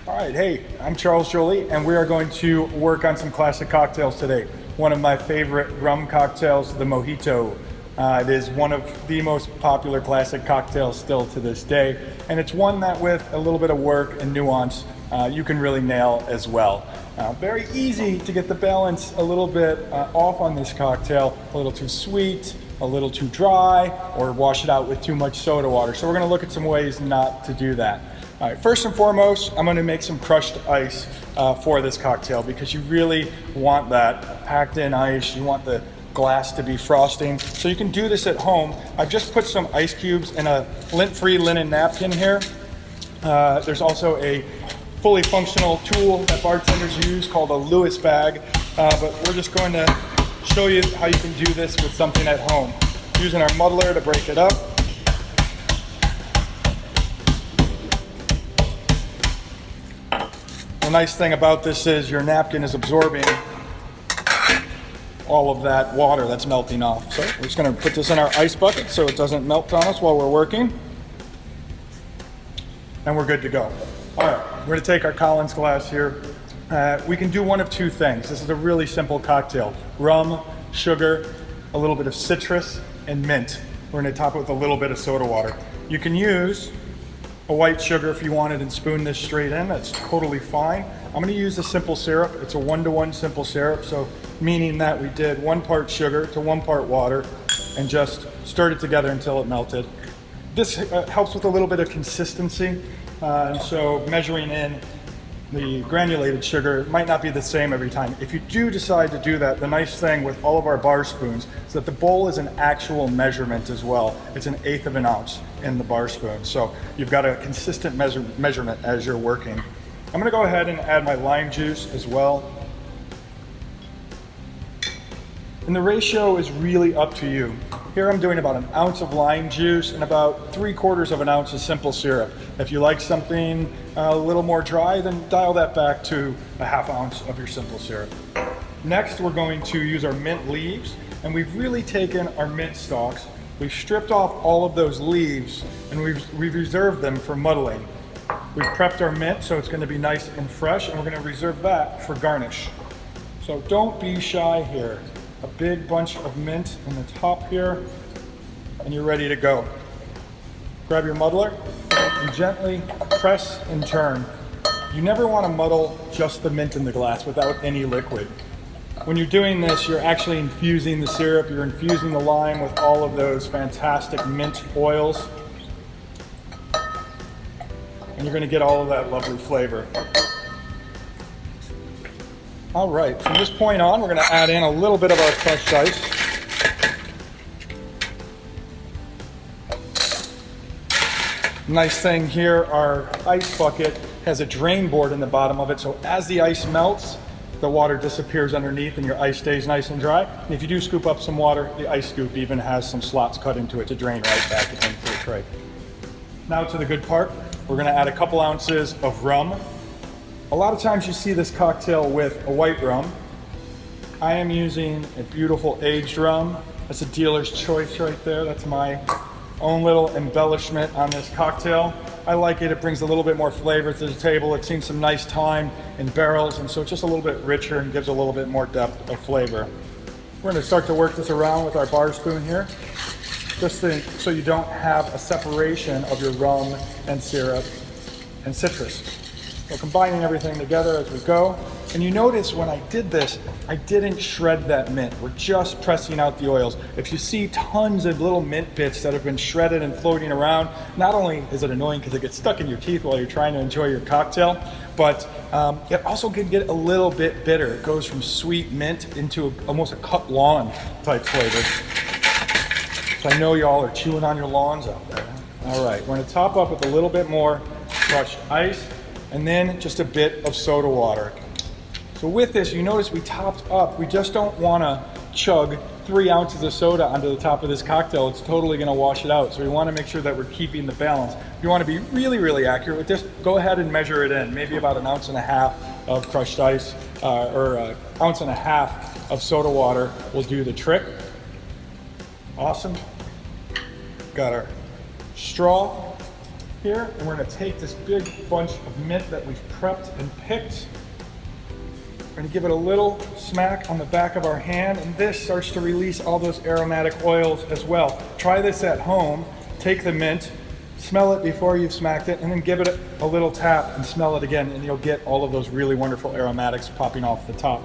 All right, hey, I'm Joly, and we are going to work on some classic cocktails today. One of my favorite rum cocktails, the Mojito. It is one of the most popular classic cocktails still to this day, and it's one that with a little bit of work and nuance, you can really nail as well. Very easy to get the balance a little bit off on this cocktail, a little too sweet, a little too dry, or wash it out with too much soda water. So we're gonna look at some ways not to do that. All right, first and foremost, I'm going to make some crushed ice for this cocktail because you really want that packed in ice. You want the glass to be frosting. So you can do this at home. I've just put some ice cubes in a lint-free linen napkin here. There's also a fully functional tool that bartenders use called a Lewis bag, but we're just going to show you how you can do this with something at home. Using our muddler to break it up. The nice thing about this is your napkin is absorbing all of that water that's melting off. So we're just going to put this in our ice bucket so it doesn't melt on us while we're working. And we're good to go. All right, we're going to take our Collins glass here. We can do one of two things. This is a really simple cocktail. Rum, sugar, a little bit of citrus, and mint. We're going to top it with a little bit of soda water. You can use a white sugar if you wanted and spoon this straight in. That's totally fine. I'm going to use a simple syrup. It's a 1-to-1 simple syrup, so meaning that we did 1 part sugar to 1 part water and just stirred it together until it melted. This helps with a little bit of consistency, and so measuring in the granulated sugar might not be the same every time. If you do decide to do that, the nice thing with all of our bar spoons is that the bowl is an actual measurement as well. It's 1/8 of an ounce in the bar spoon. So you've got a consistent measurement as you're working. I'm gonna go ahead and add my lime juice as well. And the ratio is really up to you. Here I'm doing about 1 ounce of lime juice and about 3/4 of an ounce of simple syrup. If you like something a little more dry, then dial that back to 1/2 ounce of your simple syrup. Next, we're going to use our mint leaves, and we've really taken our mint stalks, we've stripped off all of those leaves, and we've reserved them for muddling. We've prepped our mint so it's gonna be nice and fresh, and we're gonna reserve that for garnish. So don't be shy here. A big bunch of mint in the top here, and you're ready to go. Grab your muddler and gently press and turn. You never want to muddle just the mint in the glass without any liquid. When you're doing this, you're actually infusing the syrup, you're infusing the lime with all of those fantastic mint oils, and you're going to get all of that lovely flavor. All right, from this point on, we're going to add in a little bit of our crushed ice. Nice thing here, our ice bucket has a drain board in the bottom of it, so as the ice melts, the water disappears underneath and your ice stays nice and dry. And if you do scoop up some water, the ice scoop even has some slots cut into it to drain right back into the tray. Now to the good part, we're going to add a couple ounces of rum. A lot of times you see this cocktail with a white rum. I am using a beautiful aged rum. That's a dealer's choice right there. That's my own little embellishment on this cocktail. I like it. It brings a little bit more flavor to the table. It's seen some nice time in barrels, and so it's just a little bit richer and gives a little bit more depth of flavor. We're going to start to work this around with our bar spoon here, just so you don't have a separation of your rum and syrup and citrus. So combining everything together as we go. And you notice when I did this, I didn't shred that mint. We're just pressing out the oils. If you see tons of little mint bits that have been shredded and floating around, not only is it annoying because it gets stuck in your teeth while you're trying to enjoy your cocktail, but it also can get a little bit bitter. It goes from sweet mint into almost a cut lawn type flavor. So I know y'all are chewing on your lawns out there. All right, we're gonna top up with a little bit more crushed ice, and then just a bit of soda water. So with this, you notice we topped up. We just don't want to chug 3 ounces of soda onto the top of this cocktail. It's totally going to wash it out. So we want to make sure that we're keeping the balance. If you want to be really, really accurate with this, go ahead and measure it in. Maybe about 1.5 ounces of crushed ice or 1.5 ounces of soda water will do the trick. Awesome. Got our straw. here, and we're gonna take this big bunch of mint that we've prepped and picked. We're gonna give it a little smack on the back of our hand, and this starts to release all those aromatic oils as well. Try this at home. Take the mint, smell it before you've smacked it, and then give it a little tap and smell it again, and you'll get all of those really wonderful aromatics popping off the top.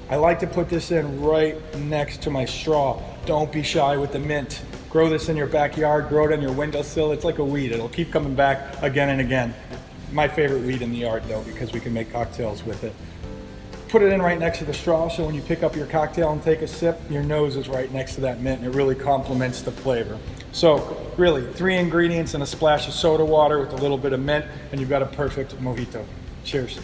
I like to put this in right next to my straw. Don't be shy with the mint. Grow this in your backyard, grow it on your windowsill. It's like a weed. It'll keep coming back again and again. My favorite weed in the yard though, because we can make cocktails with it. Put it in right next to the straw, so when you pick up your cocktail and take a sip, your nose is right next to that mint, and it really complements the flavor. So really, 3 ingredients and a splash of soda water with a little bit of mint, and you've got a perfect mojito. Cheers.